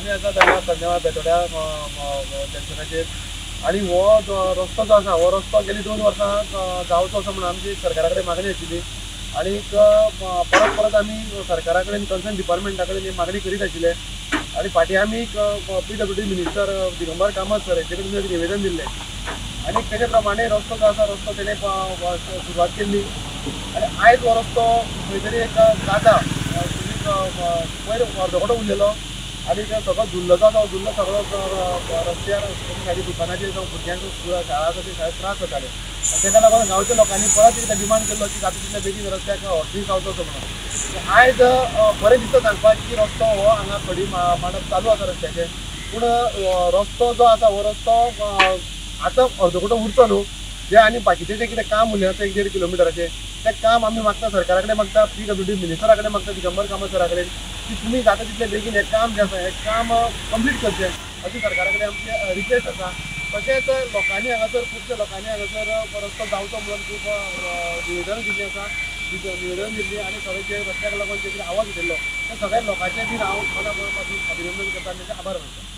आम्ही आता त्यांना कन्या बेतोड्या जंक्शनाचेर आणि हो रस्तो जो आसा हो रस्तो गेली 2 वर्सां जावचो असो म्हणून आमची सरकारा कडेन मागणी आशिल्ली आणि परत परत आमी सरकारा कडेन कन्सर्न डिपार्टमेंटा कडेन ही मागणी करीत आशिल्ले आणि फाटीं आमी PWD minister Digambar Kamat sir हेचे कडेन एक निवेदन दिल्लें आणि तेजे प्रमाणे रस्तो जो आसा रस्तो तेणे सुरवात केल्ली आणि आयज हो रस्तो खंय तरी एक जाता पयर अर्दवटो उरलेलो आणि ते सगळो धुल्लो जो आसा धुल्लो सगळो रस्त्यार म्हाज्या दुकानाचेर जावं भुरग्यांक शाळा आसा ते शाळेंत त्रास जाताले तेका लागून गांवच्या लोकांनी परत एकदां डिमांड केल्लो की जाता तितले बेगीन रस्त्याक हॉटलीज जावचो म्हणून आयज बरें दिसता सांगपाक की रस्तो हो हांगा खडी मांडप चालू आसा रस्त्याचे पूण रस्तो जो आसा हो रस्तो आतां अर्दवटो उरचो न्हू जे आनी बाकीचें जें कितें काम उरलें आसा 1.5 किलोमिटराचें तें काम आमी मागता सरकारा कडेन मागता PWD मिनिस्टरा कडेन मागता दिगंबर कामत सरा कडेन की तुमी जाता तितले बेगीन हें काम जें आसा हें काम कंप्लीट करचें अशी सरकारा कडेन आमची रिक्वेस्ट आसा तशेंच लोकांनी हांगासर खुबशे लोकांनी हांगासर रस्तो जावचो म्हणून खूब निवेदनां दिल्लीं आसा निवेदन दिल्लीं आनी सगळे जे रस्त्याक लागून जे कितें आवाज दिल्लो त्या सगळ्या लोकांचें बी हांव मना अभिनंदन करता आनी तेंचे आभार मानता.